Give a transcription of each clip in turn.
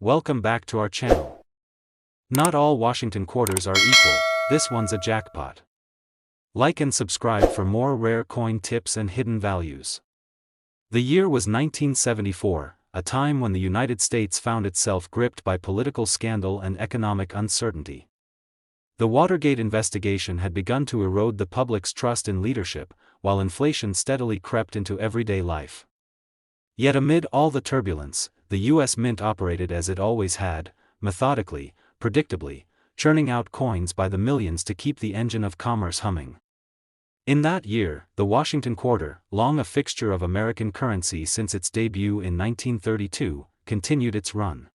Welcome back to our channel. Not all Washington quarters are equal, this one's a jackpot. Like and subscribe for more rare coin tips and hidden values. The year was 1974, a time when the United States found itself gripped by political scandal and economic uncertainty. The Watergate investigation had begun to erode the public's trust in leadership, while inflation steadily crept into everyday life. Yet amid all the turbulence, the U.S. Mint operated as it always had, methodically, predictably, churning out coins by the millions to keep the engine of commerce humming. In that year, the Washington quarter, long a fixture of American currency since its debut in 1932, continued its run.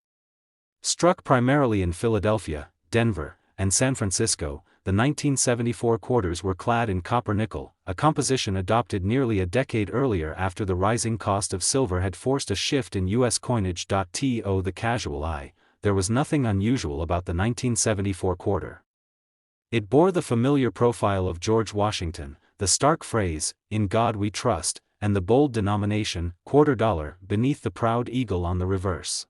Struck primarily in Philadelphia, Denver, and San Francisco, the 1974 quarters were clad in copper-nickel, a composition adopted nearly a decade earlier after the rising cost of silver had forced a shift in U.S. coinage. To the casual eye, there was nothing unusual about the 1974 quarter. It bore the familiar profile of George Washington, the stark phrase, "In God We Trust," and the bold denomination, quarter dollar, beneath the proud eagle on the reverse.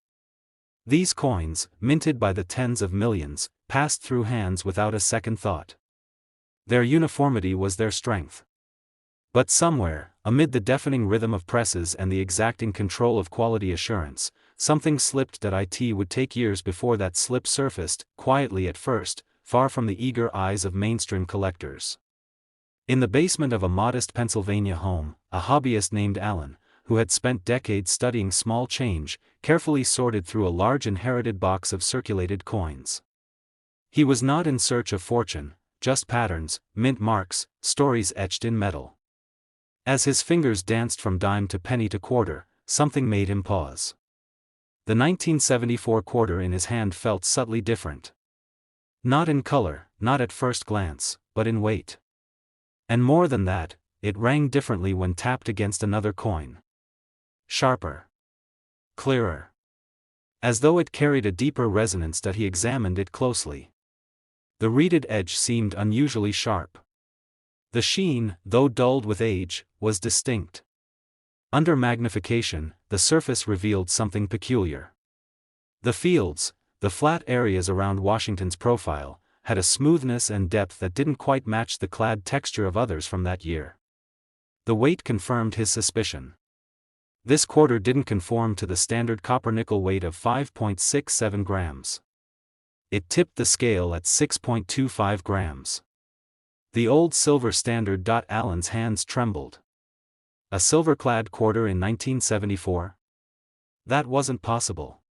These coins, minted by the tens of millions, passed through hands without a second thought. Their uniformity was their strength. But somewhere, amid the deafening rhythm of presses and the exacting control of quality assurance, something slipped that it would take years before that slip surfaced, quietly at first, far from the eager eyes of mainstream collectors. In the basement of a modest Pennsylvania home, a hobbyist named Allen, who had spent decades studying small change, carefully sorted through a large inherited box of circulated coins. He was not in search of fortune, just patterns, mint marks, stories etched in metal. As his fingers danced from dime to penny to quarter, something made him pause. The 1974 quarter in his hand felt subtly different. Not in color, not at first glance, but in weight. And more than that, it rang differently when tapped against another coin. Sharper. Clearer. As though it carried a deeper resonance that he examined it closely. The reeded edge seemed unusually sharp. The sheen, though dulled with age, was distinct. Under magnification, the surface revealed something peculiar. The fields, the flat areas around Washington's profile, had a smoothness and depth that didn't quite match the clad texture of others from that year. The weight confirmed his suspicion. This quarter didn't conform to the standard copper-nickel weight of 5.67 grams. It tipped the scale at 6.25 grams. The old silver standard. Allen's hands trembled. A silver-clad quarter in 1974? That wasn't possible.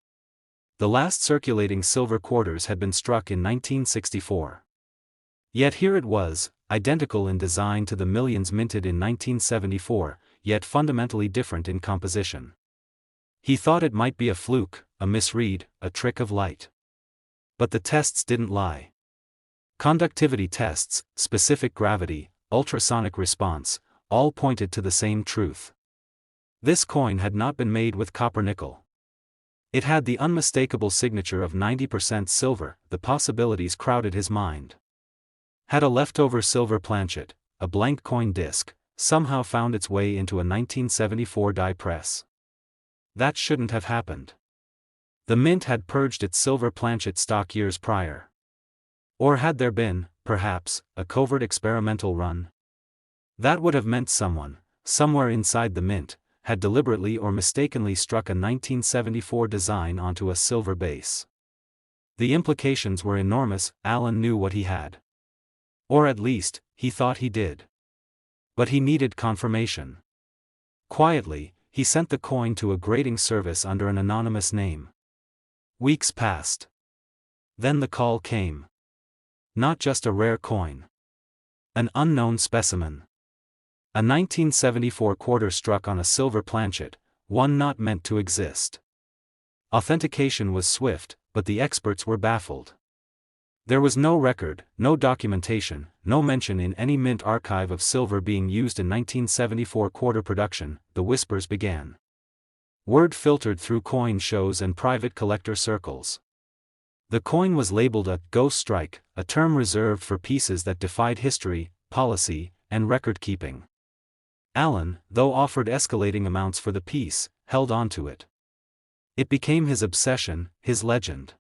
The last circulating silver quarters had been struck in 1964. Yet here it was, identical in design to the millions minted in 1974, yet fundamentally different in composition. He thought it might be a fluke, a misread, a trick of light. But the tests didn't lie. Conductivity tests, specific gravity, ultrasonic response, all pointed to the same truth. This coin had not been made with copper-nickel. It had the unmistakable signature of 90% silver. The possibilities crowded his mind. Had a leftover silver planchet, a blank coin disc, somehow found its way into a 1974 die press? That shouldn't have happened. The mint had purged its silver planchet stock years prior. Or had there been, perhaps, a covert experimental run? That would have meant someone, somewhere inside the mint, had deliberately or mistakenly struck a 1974 design onto a silver base. The implications were enormous. Allen knew what he had. Or at least, he thought he did. But he needed confirmation. Quietly, he sent the coin to a grading service under an anonymous name. Weeks passed. Then the call came. Not just a rare coin. An unknown specimen. A 1974 quarter struck on a silver planchet, one not meant to exist. Authentication was swift, but the experts were baffled. There was no record, no documentation, no mention in any mint archive of silver being used in 1974 quarter production. The whispers began. Word filtered through coin shows and private collector circles. The coin was labeled a ghost strike, a term reserved for pieces that defied history, policy, and record-keeping. Allen, though offered escalating amounts for the piece, held on to it. It became his obsession, his legend.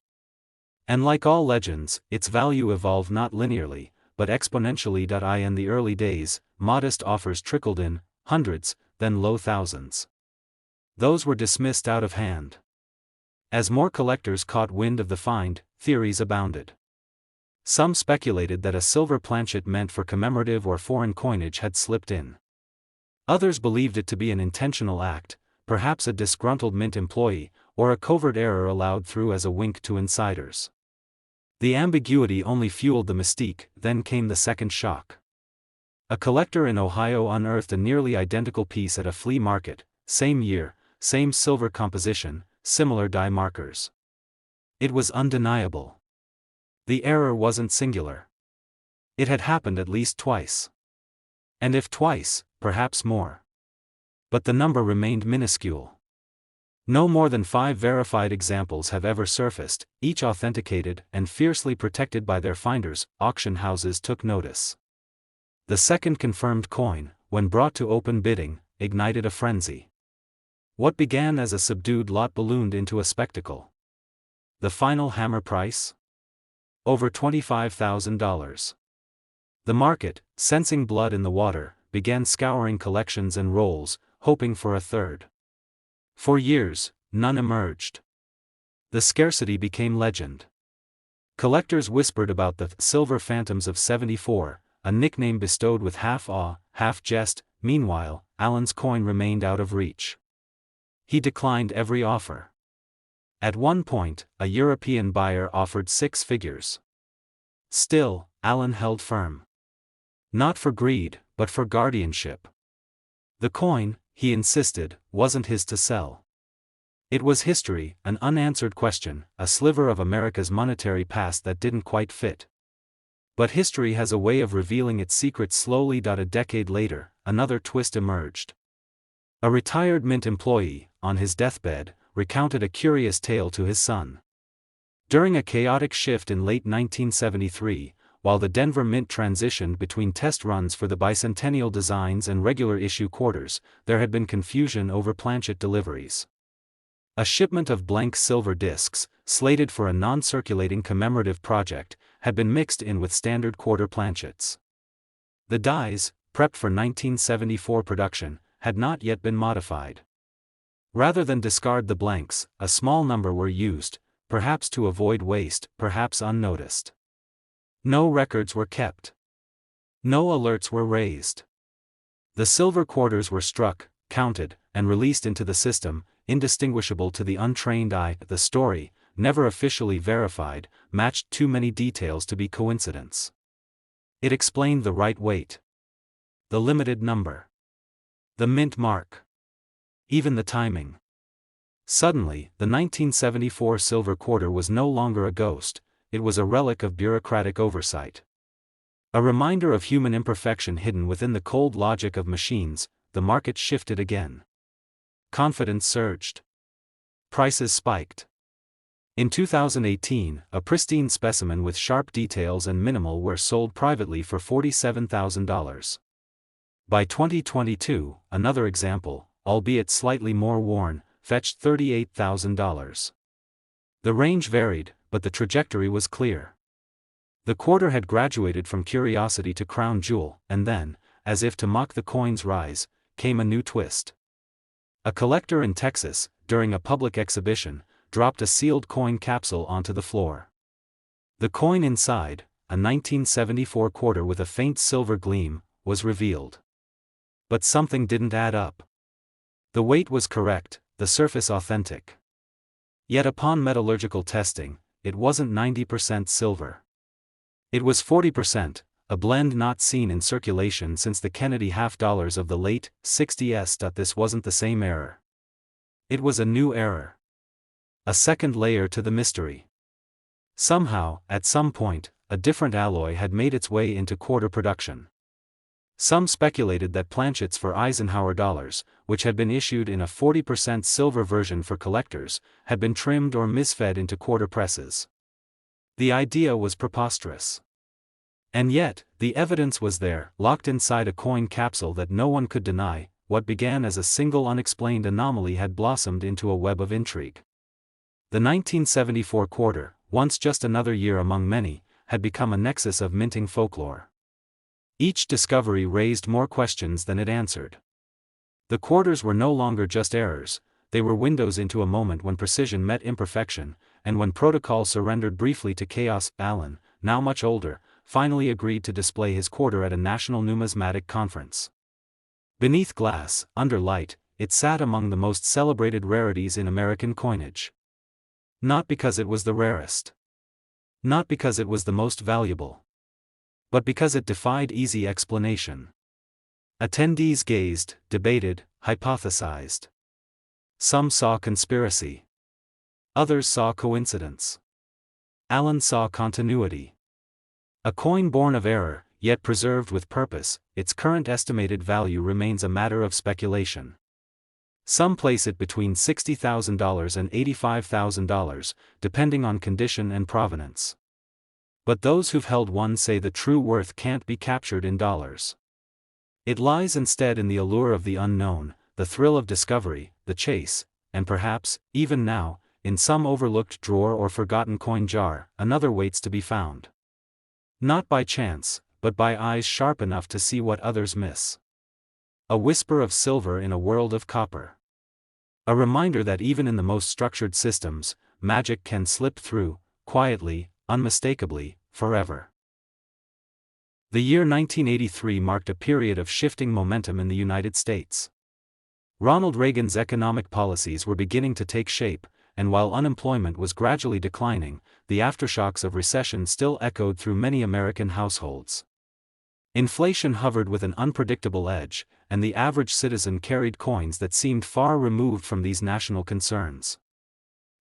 And like all legends, its value evolved not linearly, but exponentially. In the early days, modest offers trickled in, hundreds, then low thousands. Those were dismissed out of hand. As more collectors caught wind of the find, theories abounded. Some speculated that a silver planchet meant for commemorative or foreign coinage had slipped in. Others believed it to be an intentional act, perhaps a disgruntled mint employee, or a covert error allowed through as a wink to insiders. The ambiguity only fueled the mystique. Then came the second shock. A collector in Ohio unearthed a nearly identical piece at a flea market, same year, same silver composition, similar die markers. It was undeniable. The error wasn't singular. It had happened at least twice. And if twice, perhaps more. But the number remained minuscule. No more than 5 verified examples have ever surfaced, each authenticated and fiercely protected by their finders. Auction houses took notice. The second confirmed coin, when brought to open bidding, ignited a frenzy. What began as a subdued lot ballooned into a spectacle. The final hammer price? Over $25,000. The market, sensing blood in the water, began scouring collections and rolls, hoping for a third. For years, none emerged. The scarcity became legend. Collectors whispered about the silver phantoms of '74, a nickname bestowed with half awe, half jest. Meanwhile, Allen's coin remained out of reach. He declined every offer. At one point, a European buyer offered 6 figures. Still, Allen held firm. Not for greed, but for guardianship. The coin, he insisted, wasn't his to sell. It was history, an unanswered question, a sliver of America's monetary past that didn't quite fit. But history has a way of revealing its secrets slowly. A decade later, another twist emerged. A retired mint employee, on his deathbed, recounted a curious tale to his son. During a chaotic shift in late 1973, while the Denver Mint transitioned between test runs for the bicentennial designs and regular issue quarters, there had been confusion over planchet deliveries. A shipment of blank silver discs, slated for a non-circulating commemorative project, had been mixed in with standard quarter planchets. The dies, prepped for 1974 production, had not yet been modified. Rather than discard the blanks, a small number were used, perhaps to avoid waste, perhaps unnoticed. No records were kept. No alerts were raised. The silver quarters were struck, counted, and released into the system, indistinguishable to the untrained eye. The story, never officially verified, matched too many details to be coincidence. It explained the right weight, the limited number, the mint mark, even the timing. Suddenly, the 1974 silver quarter was no longer a ghost. It was a relic of bureaucratic oversight. A reminder of human imperfection hidden within the cold logic of machines. The market shifted again. Confidence surged. Prices spiked. In 2018, a pristine specimen with sharp details and minimal wear sold privately for $47,000. By 2022, another example, albeit slightly more worn, fetched $38,000. The range varied, but the trajectory was clear. The quarter had graduated from curiosity to crown jewel, and then, as if to mock the coin's rise, came a new twist. A collector in Texas, during a public exhibition, dropped a sealed coin capsule onto the floor. The coin inside, a 1974 quarter with a faint silver gleam, was revealed. But something didn't add up. The weight was correct, the surface authentic. Yet upon metallurgical testing, it wasn't 90% silver. It was 40%, a blend not seen in circulation since the Kennedy half-dollars of the late 60s. This wasn't the same error. It was a new error. A second layer to the mystery. Somehow, at some point, a different alloy had made its way into quarter production. Some speculated that planchets for Eisenhower dollars, which had been issued in a 40% silver version for collectors, had been trimmed or misfed into quarter presses. The idea was preposterous. And yet, the evidence was there, locked inside a coin capsule that no one could deny. What began as a single unexplained anomaly had blossomed into a web of intrigue. The 1974 quarter, once just another year among many, had become a nexus of minting folklore. Each discovery raised more questions than it answered. The quarters were no longer just errors, they were windows into a moment when precision met imperfection, and when protocol surrendered briefly to chaos. Allen, now much older, finally agreed to display his quarter at a national numismatic conference. Beneath glass, under light, it sat among the most celebrated rarities in American coinage. Not because it was the rarest. Not because it was the most valuable. But because it defied easy explanation. Attendees gazed, debated, hypothesized. Some saw conspiracy. Others saw coincidence. Allen saw continuity. A coin born of error, yet preserved with purpose, its current estimated value remains a matter of speculation. Some place it between $60,000 and $85,000, depending on condition and provenance. But those who've held one say the true worth can't be captured in dollars. It lies instead in the allure of the unknown, the thrill of discovery, the chase, and perhaps, even now, in some overlooked drawer or forgotten coin jar, another waits to be found. Not by chance, but by eyes sharp enough to see what others miss. A whisper of silver in a world of copper. A reminder that even in the most structured systems, magic can slip through, quietly, unmistakably, forever. The year 1983 marked a period of shifting momentum in the United States. Ronald Reagan's economic policies were beginning to take shape, and while unemployment was gradually declining, the aftershocks of recession still echoed through many American households. Inflation hovered with an unpredictable edge, and the average citizen carried coins that seemed far removed from these national concerns.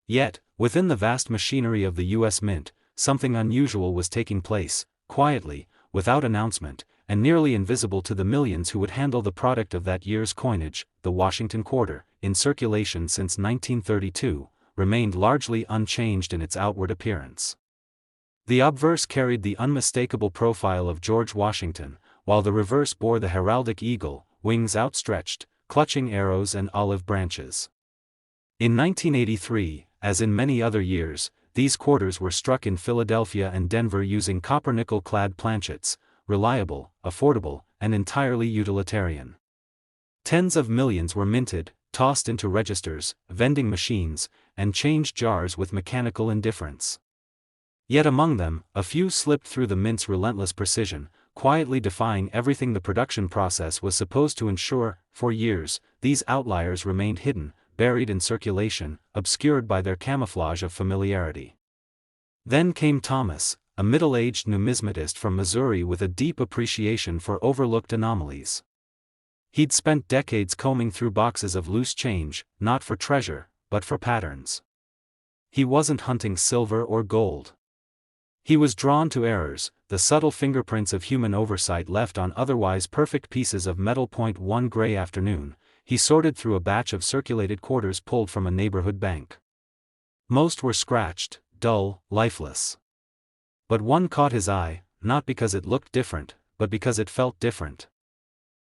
Yet, within the vast machinery of the U.S. Mint, something unusual was taking place, quietly, without announcement, and nearly invisible to the millions who would handle the product of that year's coinage. The Washington quarter, in circulation since 1932, remained largely unchanged in its outward appearance. The obverse carried the unmistakable profile of George Washington, while the reverse bore the heraldic eagle, wings outstretched, clutching arrows and olive branches. In 1983, as in many other years, these quarters were struck in Philadelphia and Denver using copper-nickel clad planchets, reliable, affordable, and entirely utilitarian. Tens of millions were minted, tossed into registers, vending machines, and change jars with mechanical indifference. Yet among them, a few slipped through the mint's relentless precision, quietly defying everything the production process was supposed to ensure. For years, these outliers remained hidden, buried in circulation, obscured by their camouflage of familiarity. Then came Thomas, a middle-aged numismatist from Missouri with a deep appreciation for overlooked anomalies. He'd spent decades combing through boxes of loose change, not for treasure, but for patterns. He wasn't hunting silver or gold. He was drawn to errors, the subtle fingerprints of human oversight left on otherwise perfect pieces of metal. One gray afternoon, he sorted through a batch of circulated quarters pulled from a neighborhood bank. Most were scratched, dull, lifeless. But one caught his eye, not because it looked different, but because it felt different.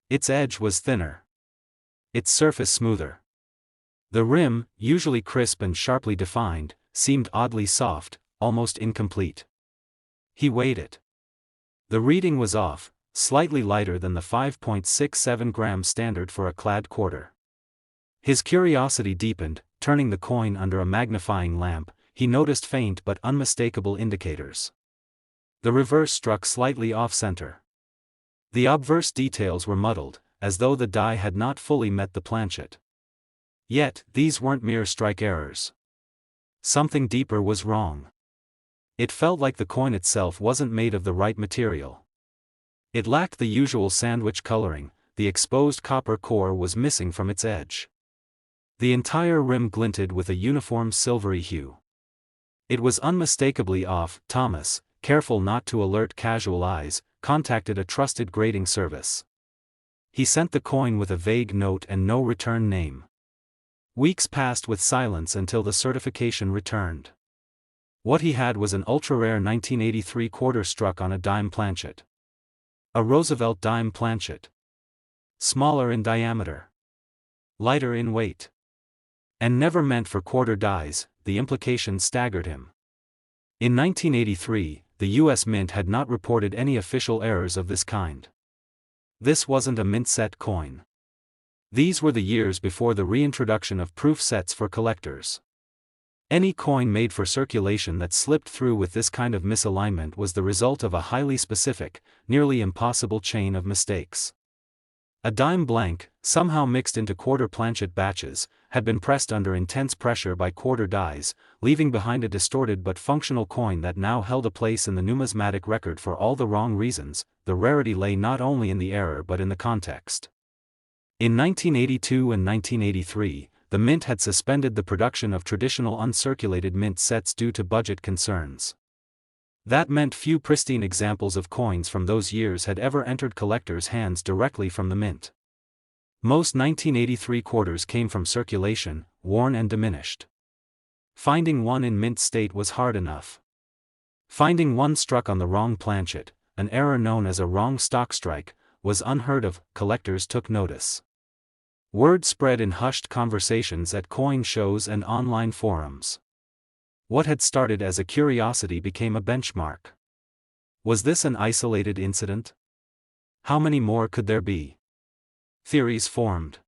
Its edge was thinner. Its surface smoother. The rim, usually crisp and sharply defined, seemed oddly soft, almost incomplete. He weighed it. The reading was off, slightly lighter than the 5.67 gram standard for a clad quarter. His curiosity deepened. Turning the coin under a magnifying lamp, he noticed faint but unmistakable indicators. The reverse struck slightly off-center. The obverse details were muddled, as though the die had not fully met the planchet. Yet, these weren't mere strike errors. Something deeper was wrong. It felt like the coin itself wasn't made of the right material. It lacked the usual sandwich coloring, the exposed copper core was missing from its edge. The entire rim glinted with a uniform silvery hue. It was unmistakably off. Thomas, careful not to alert casual eyes, contacted a trusted grading service. He sent the coin with a vague note and no return name. Weeks passed with silence until the certification returned. What he had was an ultra-rare 1983 quarter struck on a dime planchet. A Roosevelt dime planchet. Smaller in diameter. Lighter in weight. And never meant for quarter dies. the implications staggered him. In 1983, the U.S. Mint had not reported any official errors of this kind. This wasn't a mint set coin. These were the years before the reintroduction of proof sets for collectors. Any coin made for circulation that slipped through with this kind of misalignment was the result of a highly specific, nearly impossible chain of mistakes. A dime blank, somehow mixed into quarter planchet batches, had been pressed under intense pressure by quarter dies, leaving behind a distorted but functional coin that now held a place in the numismatic record for all the wrong reasons. The rarity lay not only in the error but in the context. In 1982 and 1983, the Mint had suspended the production of traditional uncirculated mint sets due to budget concerns. That meant few pristine examples of coins from those years had ever entered collectors' hands directly from the mint. Most 1983 quarters came from circulation, worn and diminished. Finding one in mint state was hard enough. Finding one struck on the wrong planchet, an error known as a wrong stock strike, was unheard of. Collectors took notice. Word spread in hushed conversations at coin shows and online forums. What had started as a curiosity became a benchmark. Was this an isolated incident? How many more could there be? Theories formed.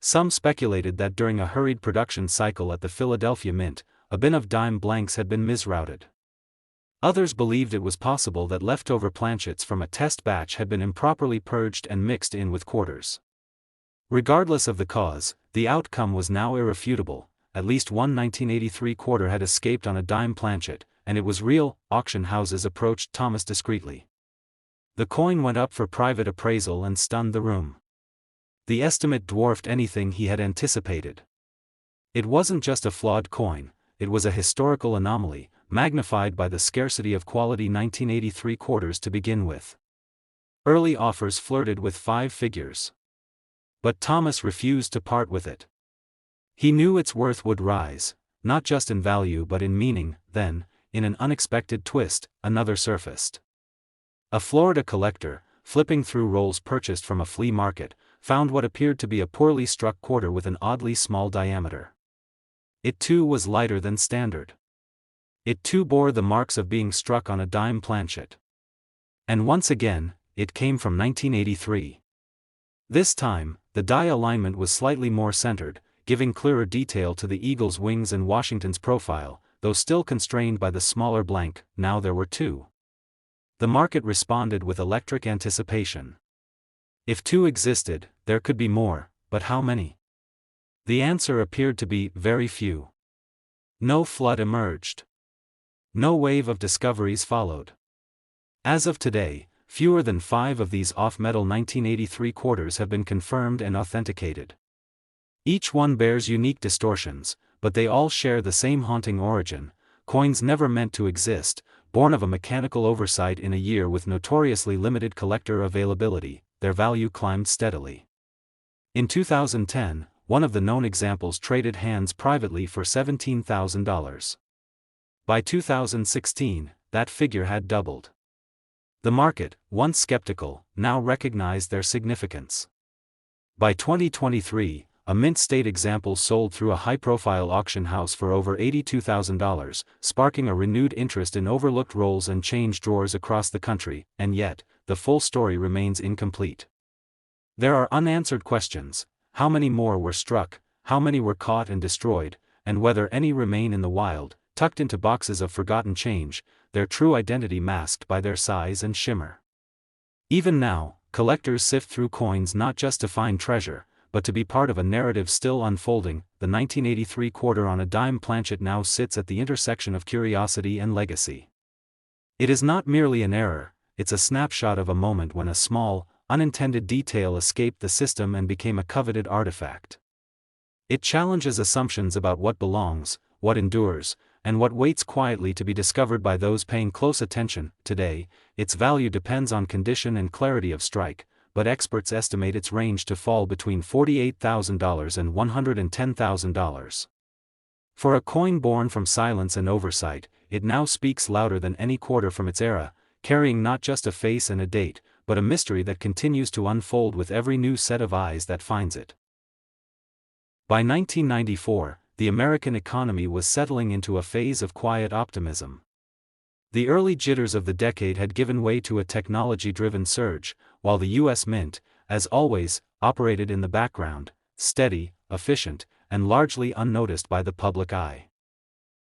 Some speculated that during a hurried production cycle at the Philadelphia Mint, a bin of dime blanks had been misrouted. Others believed it was possible that leftover planchets from a test batch had been improperly purged and mixed in with quarters. Regardless of the cause, the outcome was now irrefutable. At least one 1983 quarter had escaped on a dime planchet, and it was real. Auction houses approached Thomas discreetly. The coin went up for private appraisal and stunned the room. The estimate dwarfed anything he had anticipated. It wasn't just a flawed coin, it was a historical anomaly, magnified by the scarcity of quality 1983 quarters to begin with. Early offers flirted with 5 figures. But Thomas refused to part with it. He knew its worth would rise, not just in value but in meaning. Then, in an unexpected twist, another surfaced. A Florida collector, flipping through rolls purchased from a flea market, found what appeared to be a poorly struck quarter with an oddly small diameter. It too was lighter than standard. It too bore the marks of being struck on a dime planchet. And once again, it came from 1983. This time, the die alignment was slightly more centered, giving clearer detail to the eagle's wings and Washington's profile, though still constrained by the smaller blank. Now there were 2. The market responded with electric anticipation. If 2 existed, there could be more, but how many? The answer appeared to be very few. No flood emerged. No wave of discoveries followed. As of today, fewer than 5 of these off-metal 1983 quarters have been confirmed and authenticated. Each one bears unique distortions, but they all share the same haunting origin: coins never meant to exist, born of a mechanical oversight in a year with notoriously limited collector availability. Their value climbed steadily. In 2010, one of the known examples traded hands privately for $17,000. By 2016, that figure had doubled. The market, once skeptical, now recognized their significance. By 2023, a mint state example sold through a high-profile auction house for over $82,000, sparking a renewed interest in overlooked rolls and change drawers across the country. And yet, the full story remains incomplete. There are unanswered questions: how many more were struck, how many were caught and destroyed, and whether any remain in the wild, tucked into boxes of forgotten change, their true identity masked by their size and shimmer. Even now, collectors sift through coins not just to find treasure, but to be part of a narrative still unfolding. The 1983 quarter on a dime planchet now sits at the intersection of curiosity and legacy. It is not merely an error, it's a snapshot of a moment when a small, unintended detail escaped the system and became a coveted artifact. It challenges assumptions about what belongs, what endures, and what waits quietly to be discovered by those paying close attention. Today, its value depends on condition and clarity of strike, but experts estimate its range to fall between $48,000 and $110,000. For a coin born from silence and oversight, it now speaks louder than any quarter from its era, carrying not just a face and a date, but a mystery that continues to unfold with every new set of eyes that finds it. By 1994, the American economy was settling into a phase of quiet optimism. The early jitters of the decade had given way to a technology-driven surge, while the U.S. Mint, as always, operated in the background, steady, efficient, and largely unnoticed by the public eye.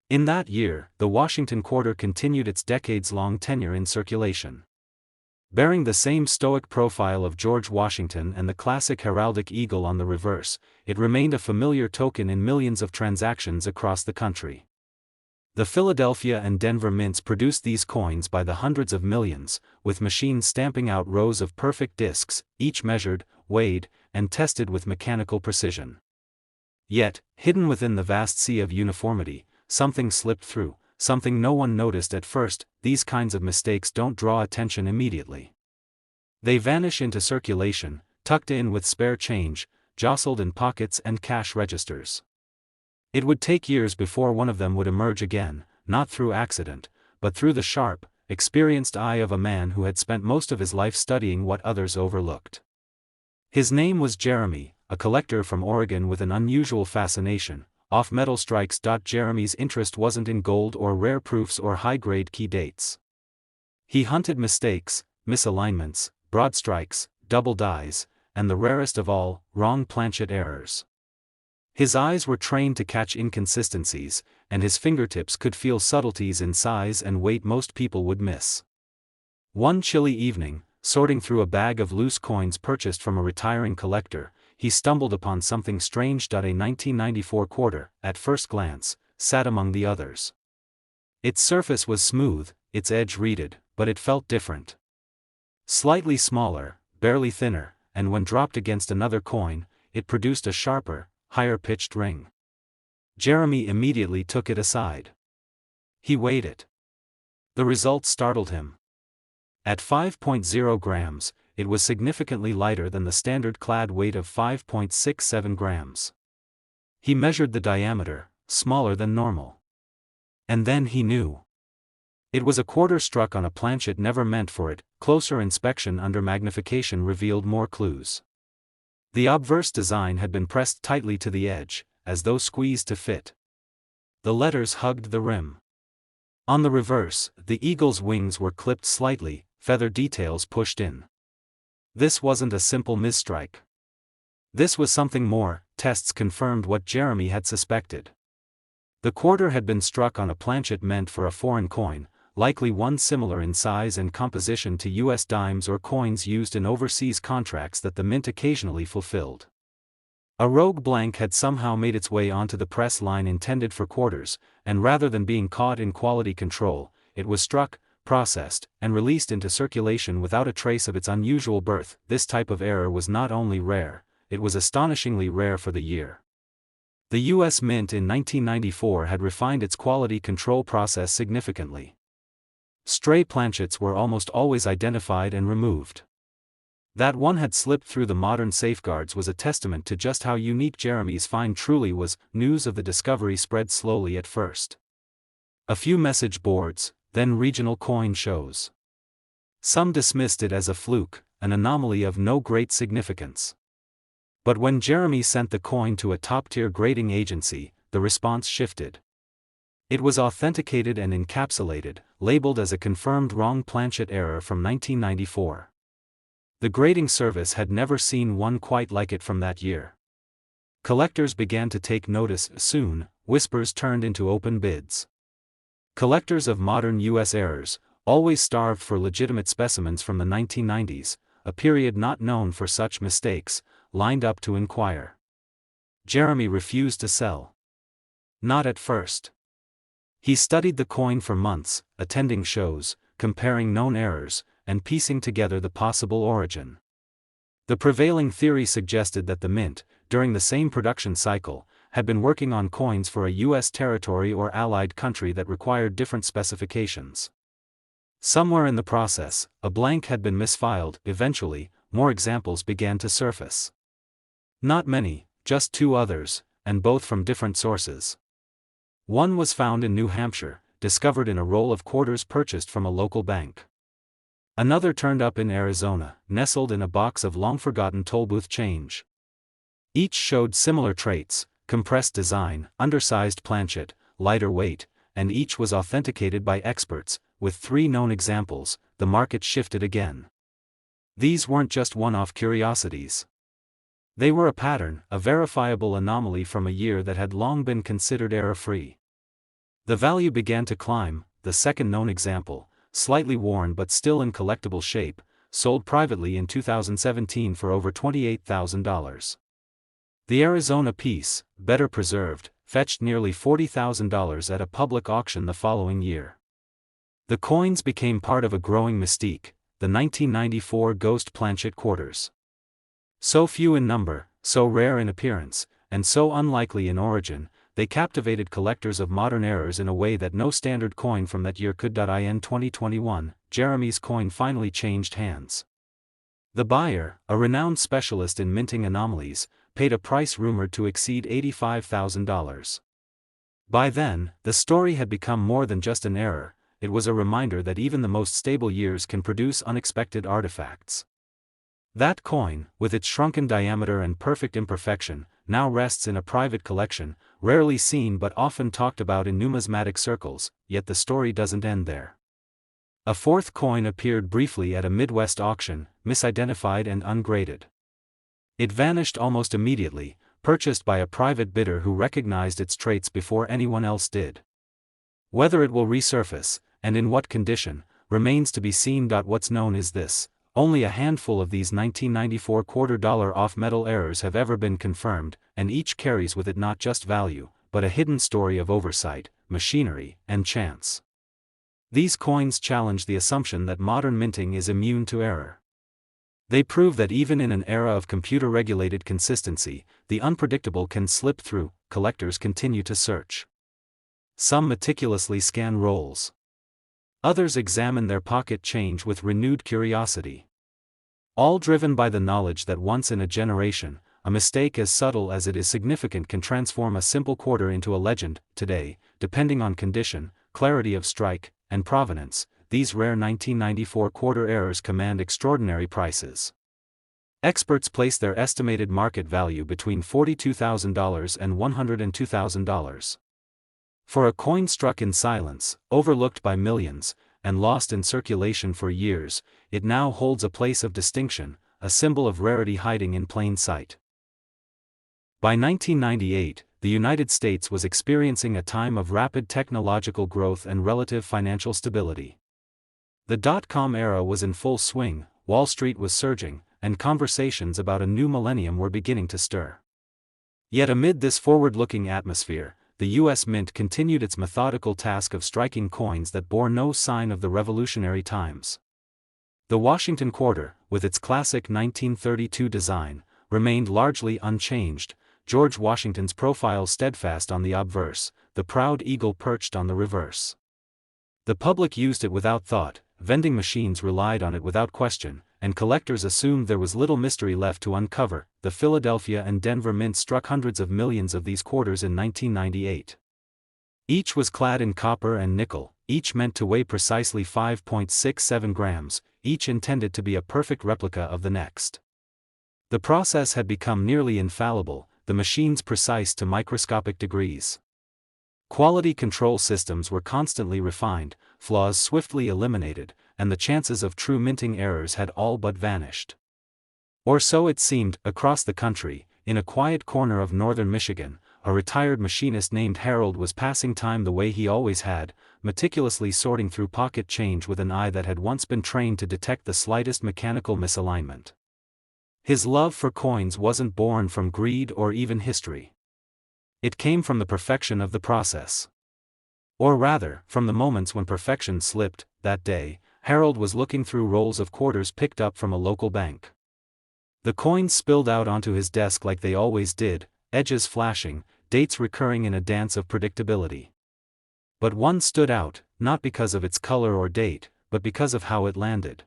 In that year, the Washington quarter continued its decades-long tenure in circulation. Bearing the same stoic profile of George Washington and the classic heraldic eagle on the reverse, it remained a familiar token in millions of transactions across the country. The Philadelphia and Denver mints produced these coins by the hundreds of millions, with machines stamping out rows of perfect discs, each measured, weighed, and tested with mechanical precision. Yet, hidden within the vast sea of uniformity, something slipped through, something no one noticed at first. These kinds of mistakes don't draw attention immediately. They vanish into circulation, tucked in with spare change, jostled in pockets and cash registers. It would take years before one of them would emerge again, not through accident, but through the sharp, experienced eye of a man who had spent most of his life studying what others overlooked. His name was Jeremy, a collector from Oregon with an unusual fascination. Off metal strikes. Jeremy's interest wasn't in gold or rare proofs or high-grade key dates. He hunted mistakes, misalignments, broad strikes, double dies, and the rarest of all, wrong planchet errors. His eyes were trained to catch inconsistencies, and his fingertips could feel subtleties in size and weight most people would miss. One chilly evening, sorting through a bag of loose coins purchased from a retiring collector, he stumbled upon something strange. A 1994 quarter, at first glance, sat among the others. Its surface was smooth, its edge reeded, but it felt different. Slightly smaller, barely thinner, and when dropped against another coin, it produced a sharper, higher-pitched ring. Jeremy immediately took it aside. He weighed it. The result startled him. At 5.0 grams, it was significantly lighter than the standard clad weight of 5.67 grams. He measured the diameter, smaller than normal. And then he knew. It was a quarter struck on a planchet never meant for it. Closer inspection under magnification revealed more clues. The obverse design had been pressed tightly to the edge, as though squeezed to fit. The letters hugged the rim. On the reverse, the eagle's wings were clipped slightly, feather details pushed in. This wasn't a simple misstrike. This was something more. Tests confirmed what Jeremy had suspected. The quarter had been struck on a planchet meant for a foreign coin, likely one similar in size and composition to U.S. dimes or coins used in overseas contracts that the mint occasionally fulfilled. A rogue blank had somehow made its way onto the press line intended for quarters, and rather than being caught in quality control, it was struck, processed, and released into circulation without a trace of its unusual birth. This type of error was not only rare, it was astonishingly rare for the year. The U.S. Mint in 1994 had refined its quality control process significantly. Stray planchets were almost always identified and removed. That one had slipped through the modern safeguards was a testament to just how unique Jeremy's find truly was. News of the discovery spread slowly at first. A few message boards, then regional coin shows. Some dismissed it as a fluke, an anomaly of no great significance. But when Jeremy sent the coin to a top-tier grading agency, the response shifted. It was authenticated and encapsulated, labeled as a confirmed wrong planchet error from 1994. The grading service had never seen one quite like it from that year. Collectors began to take notice. Soon, whispers turned into open bids. Collectors of modern U.S. errors, always starved for legitimate specimens from the 1990s, a period not known for such mistakes, lined up to inquire. Jeremy refused to sell. Not at first. He studied the coin for months, attending shows, comparing known errors, and piecing together the possible origin. The prevailing theory suggested that the mint, during the same production cycle, had been working on coins for a U.S. territory or allied country that required different specifications. Somewhere in the process, a blank had been misfiled. Eventually, more examples began to surface. Not many, just 2 others, and both from different sources. One was found in New Hampshire, discovered in a roll of quarters purchased from a local bank. Another turned up in Arizona, nestled in a box of long-forgotten tollbooth change. Each showed similar traits: compressed design, undersized planchet, lighter weight, and each was authenticated by experts. With 3 known examples, the market shifted again. These weren't just one-off curiosities. They were a pattern, a verifiable anomaly from a year that had long been considered error-free. The value began to climb. The second known example, slightly worn but still in collectible shape, sold privately in 2017 for over $28,000. The Arizona piece, better preserved, fetched nearly $40,000 at a public auction the following year. The coins became part of a growing mystique, the 1994 Ghost Planchet Quarters. So few in number, so rare in appearance, and so unlikely in origin, they captivated collectors of modern eras in a way that no standard coin from that year could. In 2021, Jeremy's coin finally changed hands. The buyer, a renowned specialist in minting anomalies, paid a price rumored to exceed $85,000. By then, the story had become more than just an error. It was a reminder that even the most stable years can produce unexpected artifacts. That coin, with its shrunken diameter and perfect imperfection, now rests in a private collection, rarely seen but often talked about in numismatic circles, yet the story doesn't end there. A fourth coin appeared briefly at a Midwest auction, misidentified and ungraded. It vanished almost immediately, purchased by a private bidder who recognized its traits before anyone else did. Whether it will resurface, and in what condition, remains to be seen. What's known is this: only a handful of these 1994 $quarter off-metal errors have ever been confirmed, and each carries with it not just value, but a hidden story of oversight, machinery, and chance. These coins challenge the assumption that modern minting is immune to error. They prove that even in an era of computer-regulated consistency, the unpredictable can slip through. Collectors continue to search. Some meticulously scan rolls. Others examine their pocket change with renewed curiosity. All driven by the knowledge that once in a generation, a mistake as subtle as it is significant can transform a simple quarter into a legend. Today, depending on condition, clarity of strike, and provenance, these rare 1994 quarter errors command extraordinary prices. Experts place their estimated market value between $42,000 and $102,000. For a coin struck in silence, overlooked by millions, and lost in circulation for years, it now holds a place of distinction, a symbol of rarity hiding in plain sight. By 1998, the United States was experiencing a time of rapid technological growth and relative financial stability. The dot-com era was in full swing, Wall Street was surging, and conversations about a new millennium were beginning to stir. Yet amid this forward-looking atmosphere, the U.S. Mint continued its methodical task of striking coins that bore no sign of the revolutionary times. The Washington Quarter, with its classic 1932 design, remained largely unchanged, George Washington's profile steadfast on the obverse, the proud eagle perched on the reverse. The public used it without thought, vending machines relied on it without question, and collectors assumed there was little mystery left to uncover. The Philadelphia and Denver Mint struck hundreds of millions of these quarters in 1998. Each was clad in copper and nickel, each meant to weigh precisely 5.67 grams, each intended to be a perfect replica of the next. The process had become nearly infallible, the machines precise to microscopic degrees. Quality control systems were constantly refined, flaws swiftly eliminated, and the chances of true minting errors had all but vanished. Or so it seemed. Across the country, in a quiet corner of northern Michigan, a retired machinist named Harold was passing time the way he always had, meticulously sorting through pocket change with an eye that had once been trained to detect the slightest mechanical misalignment. His love for coins wasn't born from greed or even history. It came from the perfection of the process. Or rather, from the moments when perfection slipped. That day, Harold was looking through rolls of quarters picked up from a local bank. The coins spilled out onto his desk like they always did, edges flashing, dates recurring in a dance of predictability. But one stood out, not because of its color or date, but because of how it landed.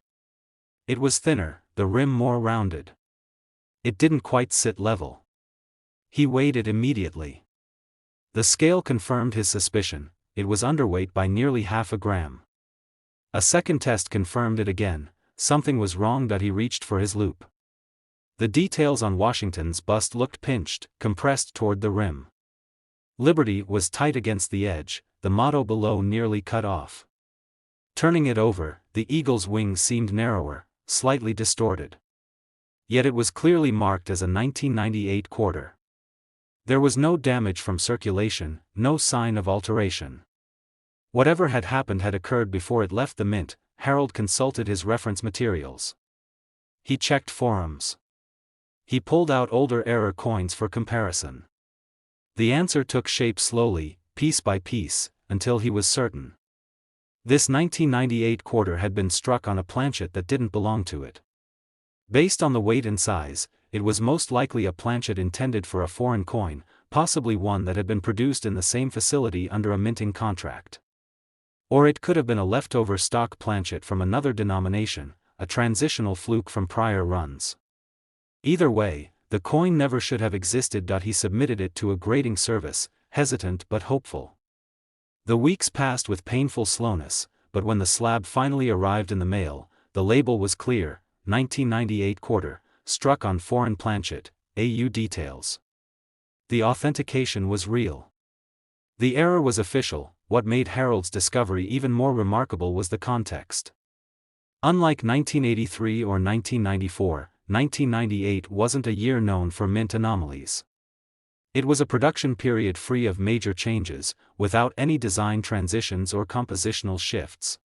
It was thinner, the rim more rounded. It didn't quite sit level. He weighed it immediately. The scale confirmed his suspicion, it was underweight by nearly half a gram. A second test confirmed it again, something was wrong. He reached for his loop. The details on Washington's bust looked pinched, compressed toward the rim. Liberty was tight against the edge, the motto below nearly cut off. Turning it over, the eagle's wings seemed narrower, slightly distorted. Yet it was clearly marked as a 1998 quarter. There was no damage from circulation, no sign of alteration. Whatever had happened had occurred before it left the mint. Harold consulted his reference materials. He checked forums. He pulled out older error coins for comparison. The answer took shape slowly, piece by piece, until he was certain. This 1998 quarter had been struck on a planchet that didn't belong to it. Based on the weight and size, it was most likely a planchet intended for a foreign coin, possibly one that had been produced in the same facility under a minting contract. Or it could have been a leftover stock planchet from another denomination, a transitional fluke from prior runs. Either way, the coin never should have existed. He submitted it to a grading service, hesitant but hopeful. The weeks passed with painful slowness, but when the slab finally arrived in the mail, the label was clear: 1998 quarter, struck on foreign planchet, AU details. The authentication was real. The error was official. What made Harold's discovery even more remarkable was the context. Unlike 1983 or 1994, 1998 wasn't a year known for mint anomalies. It was a production period free of major changes, without any design transitions or compositional shifts.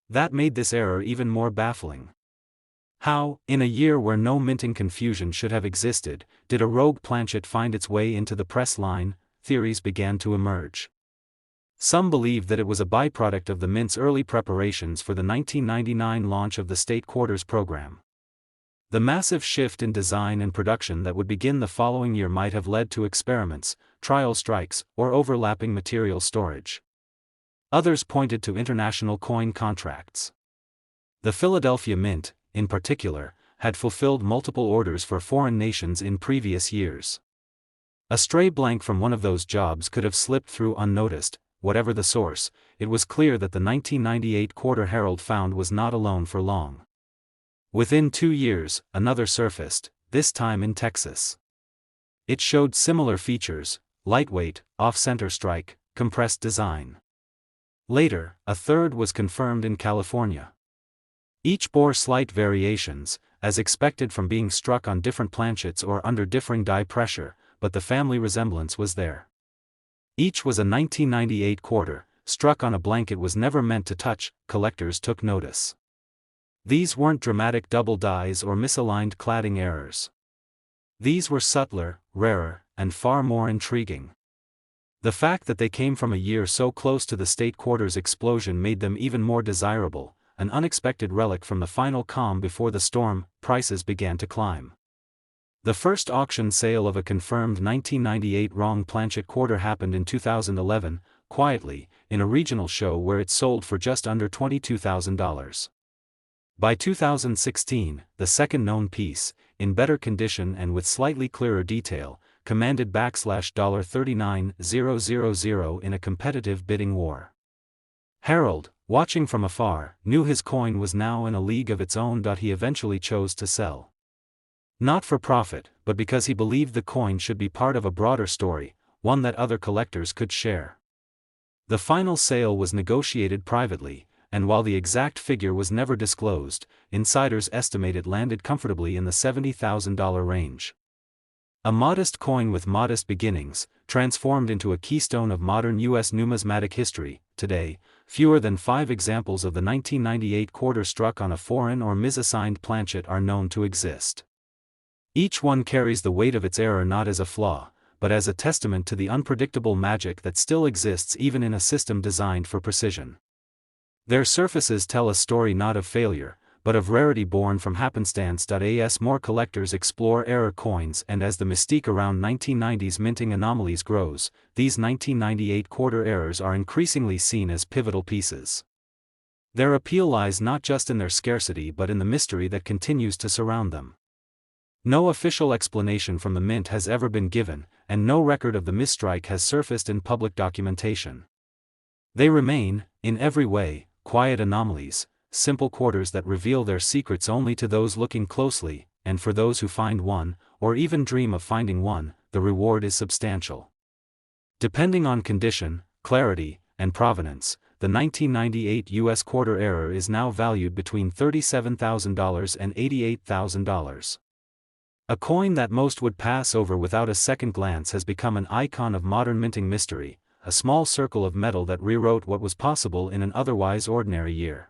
That made this error even more baffling. How, in a year where no minting confusion should have existed, did a rogue planchet find its way into the press line? Theories began to emerge. Some believed that it was a byproduct of the mint's early preparations for the 1999 launch of the State Quarters program. The massive shift in design and production that would begin the following year might have led to experiments, trial strikes, or overlapping material storage. Others pointed to international coin contracts. The Philadelphia Mint, in particular, had fulfilled multiple orders for foreign nations in previous years. A stray blank from one of those jobs could have slipped through unnoticed. Whatever the source, it was clear that the 1998 quarter Harold found was not alone for long. Within 2 years, another surfaced, this time in Texas. It showed similar features: lightweight, off-center strike, compressed design. Later, a third was confirmed in California. Each bore slight variations, as expected from being struck on different planchets or under differing die pressure, but the family resemblance was there. Each was a 1998 quarter, struck on a blank it was never meant to touch. Collectors took notice. These weren't dramatic double dies or misaligned cladding errors. These were subtler, rarer, and far more intriguing. The fact that they came from a year so close to the State Quarters explosion made them even more desirable, an unexpected relic from the final calm before the storm. Prices began to climb. The first auction sale of a confirmed 1998 wrong planchet quarter happened in 2011, quietly, in a regional show where it sold for just under $22,000. By 2016, the second known piece, in better condition and with slightly clearer detail, commanded $39,000 in a competitive bidding war. Harold, watching from afar, knew his coin was now in a league of its own. He eventually chose to sell. Not for profit, but because he believed the coin should be part of a broader story, one that other collectors could share. The final sale was negotiated privately, and while the exact figure was never disclosed, insiders estimate it landed comfortably in the $70,000 range. A modest coin with modest beginnings, transformed into a keystone of modern U.S. numismatic history. Today, fewer than 5 examples of the 1998 quarter struck on a foreign or misassigned planchet are known to exist. Each one carries the weight of its error not as a flaw, but as a testament to the unpredictable magic that still exists even in a system designed for precision. Their surfaces tell a story not of failure, but of rarity born from happenstance. As more collectors explore error coins and as the mystique around 1990s minting anomalies grows, these 1998 quarter errors are increasingly seen as pivotal pieces. Their appeal lies not just in their scarcity but in the mystery that continues to surround them. No official explanation from the mint has ever been given, and no record of the misstrike has surfaced in public documentation. They remain, in every way, quiet anomalies, simple quarters that reveal their secrets only to those looking closely. and for those who find one, or even dream of finding one, the reward is substantial. Depending on condition, clarity, and provenance, the 1998 U.S. quarter error is now valued between $37,000 and $88,000. A coin that most would pass over without a second glance has become an icon of modern minting mystery, a small circle of metal that rewrote what was possible in an otherwise ordinary year.